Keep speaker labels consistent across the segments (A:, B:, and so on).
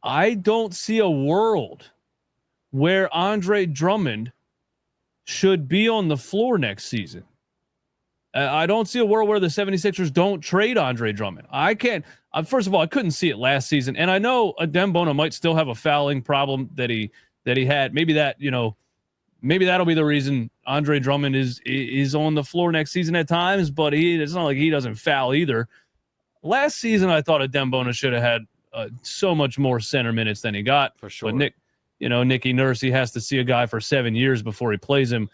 A: I don't see a world where Andre Drummond should be on the floor next season. I don't see a world where the 76ers don't trade Andre Drummond. I can't. First of all, I couldn't see it last season, and I know Adem Bona might still have a fouling problem that he had. Maybe that'll be the reason Andre Drummond is on the floor next season at times. But it's not like he doesn't foul either. Last season, I thought Adem Bona should have had so much more center minutes than he got.
B: For sure.
A: But Nicky Nurse, he has to see a guy for 7 years before he plays him.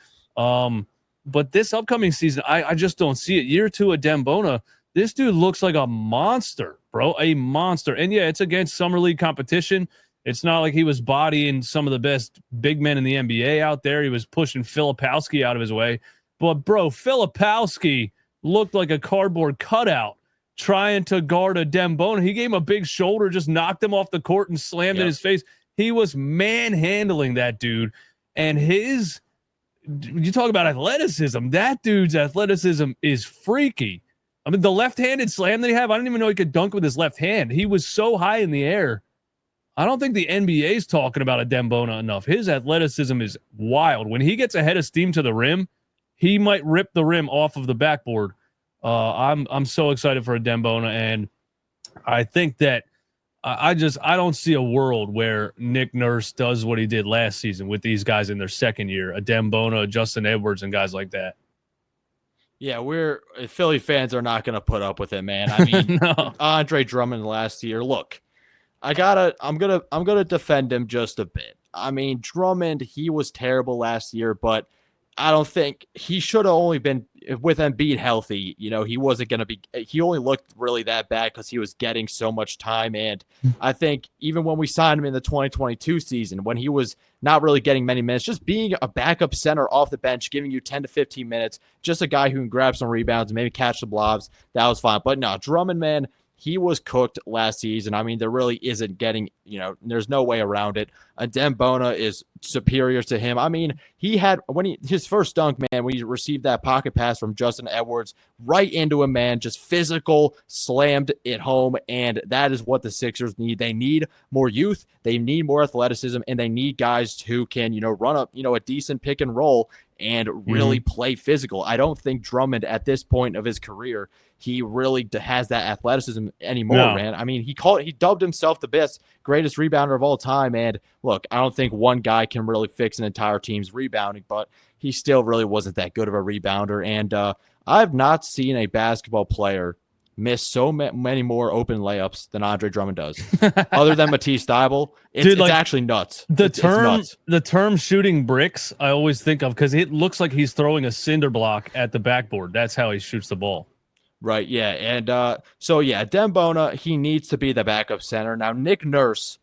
A: But this upcoming season, I just don't see it. Year 2 Adem Bona, this dude looks like a monster, bro, a monster. And yeah, it's against summer league competition. It's not like he was bodying some of the best big men in the NBA out there. He was pushing Filipowski out of his way. But bro, Filipowski looked like a cardboard cutout trying to guard Adem Bona. He gave him a big shoulder, just knocked him off the court and slammed in his face. He was manhandling that dude. And you talk about athleticism. That dude's athleticism is freaky. I mean, the left-handed slam that he had, I didn't even know he could dunk with his left hand. He was so high in the air. I don't think the NBA's talking about Adem Bona enough. His athleticism is wild. When he gets ahead of steam to the rim, he might rip the rim off of the backboard. I'm so excited for Adem Bona, and I think that I don't see a world where Nick Nurse does what he did last season with these guys in their second year, Adem Bona, Justin Edwards, and guys like that.
B: Yeah, Philly fans are not going to put up with it, man. I mean,
A: No.
B: Andre Drummond last year. Look, I'm gonna defend him just a bit. I mean, Drummond, he was terrible last year, but I don't think he should have only been with Embiid healthy. He wasn't going to be, he only looked really that bad because he was getting so much time. And I think even when we signed him in the 2022 season, when he was not really getting many minutes, just being a backup center off the bench, giving you 10 to 15 minutes, just a guy who can grab some rebounds and maybe catch the blobs, that was fine. But no, Drummond, man, he was cooked last season. I mean, there really isn't getting, there's no way around it. Adem Bona is superior to him. I mean, he had, his first dunk, man, when he received that pocket pass from Justin Edwards right into him, man, just physical, slammed it home. And that is what the Sixers need. They need more youth. They need more athleticism, and they need guys who can, run up, a decent pick and roll and really play physical. I don't think Drummond at this point of his career, he really has that athleticism anymore, man. I mean, he dubbed himself the greatest rebounder of all time. And look, I don't think one guy can really fix an entire team's rebounding, but he still really wasn't that good of a rebounder. And I've not seen a basketball player miss so many more open layups than Andre Drummond does. Other than Matisse Thybulle, it's actually nuts.
A: It's nuts. The term shooting bricks, I always think of because it looks like he's throwing a cinder block at the backboard. That's how he shoots the ball.
B: Right, yeah. And Adem Bona, he needs to be the backup center. Now, Nick Nurse,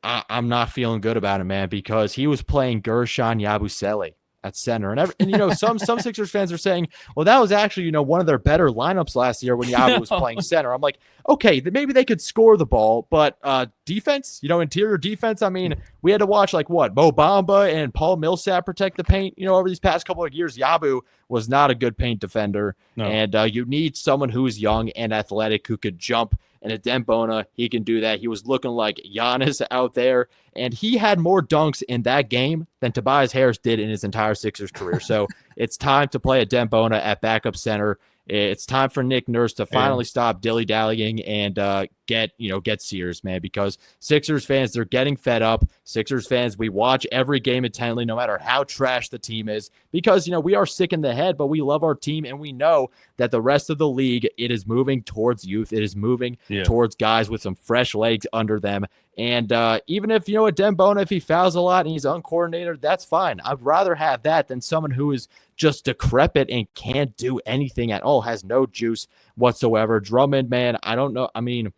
B: I'm not feeling good about him, man, because he was playing Gershon Yabusele at center. And some Sixers fans are saying, well, that was actually, one of their better lineups last year when Yabu was playing center. I'm like, okay, maybe they could score the ball, but defense, interior defense, I mean, we had to watch Mo Bamba and Paul Millsap protect the paint, over these past couple of years. Yabu was not a good paint defender. No. And you need someone who's young and athletic who could jump. And Adem Bona, he can do that. He was looking like Giannis out there, and he had more dunks in that game than Tobias Harris did in his entire Sixers career. So it's time to play Adem Bona at backup center. It's time for Nick Nurse to finally stop dilly-dallying and get serious, man, because Sixers fans, they're getting fed up. Sixers fans, we watch every game intently, no matter how trash the team is, because, we are sick in the head, but we love our team, and we know that the rest of the league, it is moving towards youth. It is moving towards guys with some fresh legs under them. And even if, Adem Bona, if he fouls a lot and he's uncoordinated, that's fine. I'd rather have that than someone who is just decrepit and can't do anything at all, has no juice whatsoever. Drummond, man, I don't know. I mean,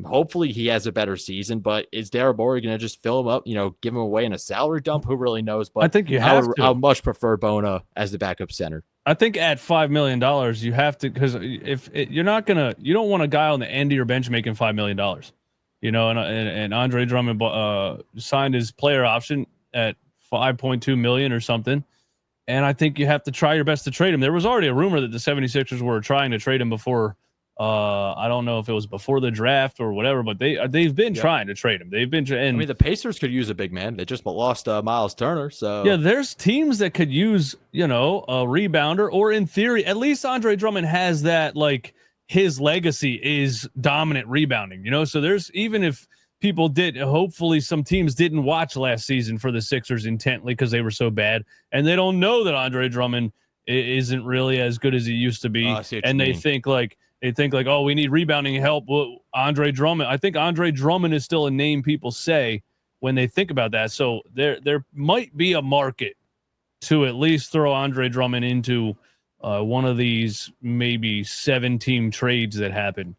B: hopefully he has a better season, but is Daryl Morey going to just fill him up, give him away in a salary dump? Who really knows? But
A: I think I
B: would much prefer Bona as the backup center.
A: I think at $5 million, you have to, because you don't want a guy on the end of your bench making $5 million. And Andre Drummond signed his player option at $5.2 million or something. And I think you have to try your best to trade him. There was already a rumor that the 76ers were trying to trade him before I don't know if it was before the draft or whatever, but they've been trying to trade him. They've been
B: I mean, the Pacers could use a big man. They just lost Miles Turner, so
A: yeah, there's teams that could use, a rebounder, or in theory, at least Andre Drummond has that, like, his legacy is dominant rebounding, so there's, even if people hopefully some teams didn't watch last season for the Sixers intently because they were so bad, and they don't know that Andre Drummond isn't really as good as he used to be, and they think like, oh, we need rebounding help. Well, Andre Drummond, I think Andre Drummond is still a name people say when they think about that. So there might be a market to at least throw Andre Drummond into one of these maybe 7-team trades that happen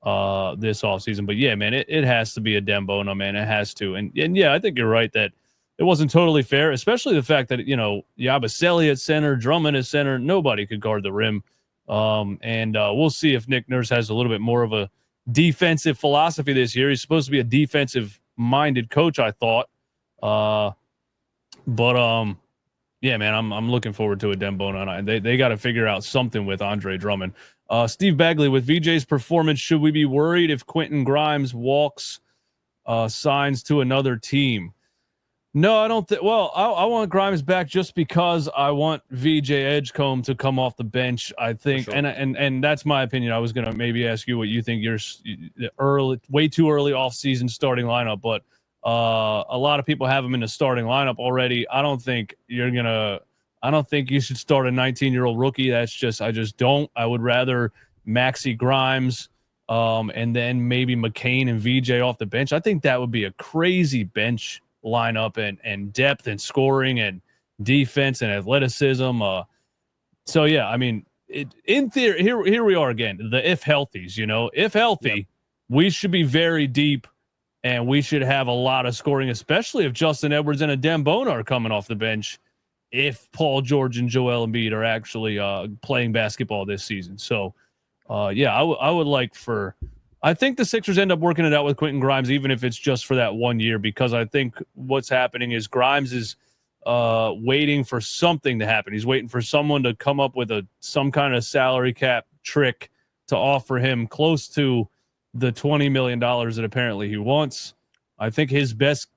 A: this offseason. But yeah, man, it has to be Adem Bona, man. It has to. And yeah, I think you're right that it wasn't totally fair, especially the fact that, Yabusele at center, Drummond at center, nobody could guard the rim. And we'll see if Nick Nurse has a little bit more of a defensive philosophy this year. He's supposed to be a defensive-minded coach, I thought. Yeah, man, I'm looking forward to Adem Bona. They got to figure out something with Andre Drummond. Steve Bagley, with VJ's performance, should we be worried if Quentin Grimes signs to another team? No, I don't think. Well, I want Grimes back just because I want VJ Edgecombe to come off the bench. I think, sure. and that's my opinion. I was gonna maybe ask you what you think. You're way too early off-season starting lineup, but a lot of people have him in the starting lineup already. I don't think you should start a 19-year-old rookie. I just don't. I would rather Maxey, Grimes, and then maybe McCain and VJ off the bench. I think that would be a crazy bench lineup and depth and scoring and defense and athleticism. So yeah, I mean, in theory, here we are again. The if healthies, if healthy, we should be very deep and we should have a lot of scoring, especially if Justin Edwards and Adem Bona are coming off the bench. If Paul George and Joel Embiid are actually playing basketball this season, so yeah, I would like for. I think the Sixers end up working it out with Quentin Grimes, even if it's just for that 1 year, because I think what's happening is Grimes is waiting for something to happen. He's waiting for someone to come up with some kind of salary cap trick to offer him close to the $20 million that apparently he wants. I think his best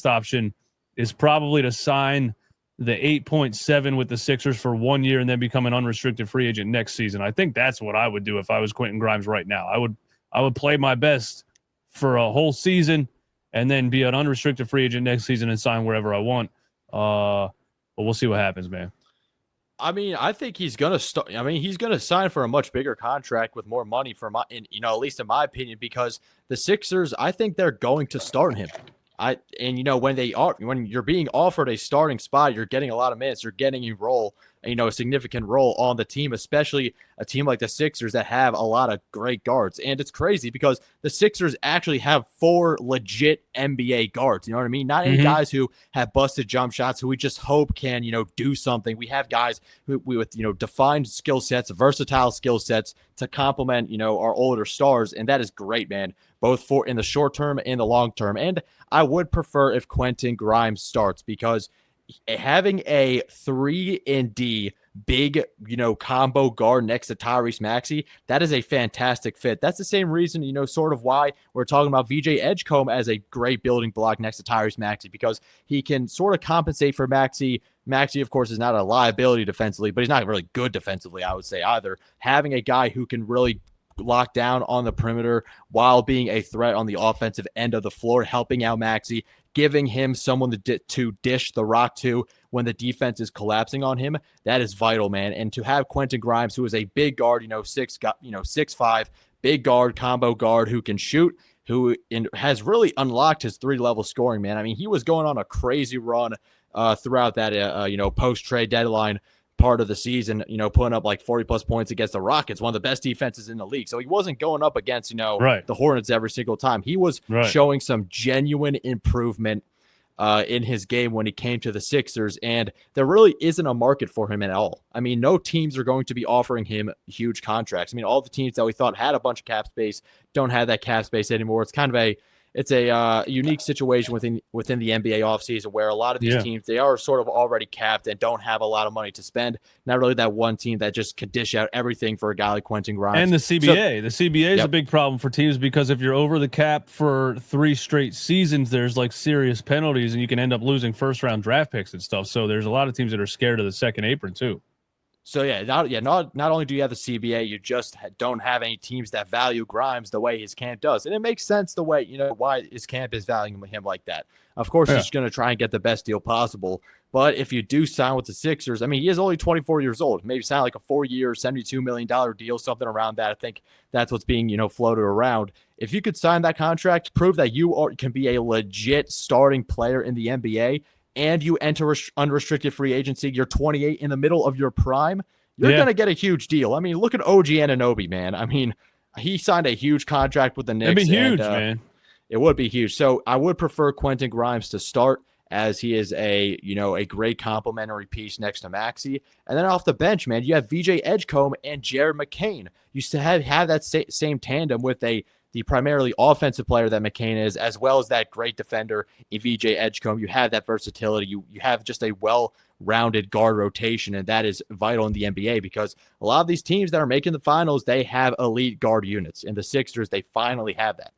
A: option is probably to sign the 8.7 with the Sixers for 1 year and then become an unrestricted free agent next season. I think that's what I would do if I was Quentin Grimes right now. I would play my best for a whole season and then be an unrestricted free agent next season and sign wherever I want. But we'll see what happens, man.
B: I mean, I think he's gonna start. I mean, he's gonna sign for a much bigger contract with more money at least in my opinion, because the Sixers, I think they're going to start him. When you're being offered a starting spot, you're getting a lot of minutes, you're getting a role, a significant role on the team, especially a team like the Sixers that have a lot of great guards. And it's crazy because the Sixers actually have 4 legit NBA guards. You know what I mean? Not any guys who have busted jump shots who we just hope can, do something. We have guys with defined skill sets, versatile skill sets to complement, our older stars. And that is great, man, both for in the short term and the long term. And I would prefer if Quentin Grimes starts, because having a 3-and-D big, combo guard next to Tyrese Maxey, that is a fantastic fit. That's the same reason, sort of why we're talking about VJ Edgecombe as a great building block next to Tyrese Maxey, because he can sort of compensate for Maxey. Maxey, of course, is not a liability defensively, but he's not really good defensively, I would say, either. Having a guy who can really lock down on the perimeter while being a threat on the offensive end of the floor, helping out Maxey, giving him someone to dish the rock to when the defense is collapsing on him, that is vital, man. And to have Quentin Grimes, who is a big guard, 6'5", big guard, combo guard who can shoot, who has really unlocked his 3-level scoring, man. I mean, he was going on a crazy run throughout that, post-trade deadline part of the season, putting up like 40+ points against the Rockets, one of the best defenses in the league. So he wasn't going up against, the Hornets every single time. He was showing some genuine improvement in his game when he came to the Sixers, and there really isn't a market for him at all. I mean, no teams are going to be offering him huge contracts. I mean, all the teams that we thought had a bunch of cap space don't have that cap space anymore. It's it's a unique situation within the NBA offseason where a lot of these
A: Yeah.
B: teams, they are sort of already capped and don't have a lot of money to spend. Not really that one team that just could dish out everything for a guy like Quentin Grimes.
A: And the CBA. The CBA is a
B: Yep.
A: big problem for teams because if you're over the cap for 3 straight seasons, there's like serious penalties and you can end up losing first round draft picks and stuff. So there's a lot of teams that are scared of the second apron too.
B: So not only do you have the CBA, you just don't have any teams that value Grimes the way his camp does, and it makes sense the way why his camp is valuing him like that. Of course, he's going to try and get the best deal possible. But if you do sign with the Sixers, I mean, he is only 24 years old. Maybe sign like a 4-year, $72 million deal, something around that. I think that's what's being floated around. If you could sign that contract, prove that you can be a legit starting player in the NBA. And you enter unrestricted free agency, you're 28 in the middle of your prime, you're going to get a huge deal. I mean, look at OG Anunoby, man. I mean, he signed a huge contract with the Knicks.
A: It'd be huge, man.
B: It would be huge. So I would prefer Quentin Grimes to start, as he is a great complementary piece next to Maxey. And then off the bench, man, you have VJ Edgecombe and Jared McCain. You still have that same tandem with the primarily offensive player that McCain is, as well as that great defender in VJ Edgecombe. You have that versatility. You have just a well-rounded guard rotation, and that is vital in the NBA because a lot of these teams that are making the finals, they have elite guard units. In the Sixers, they finally have that.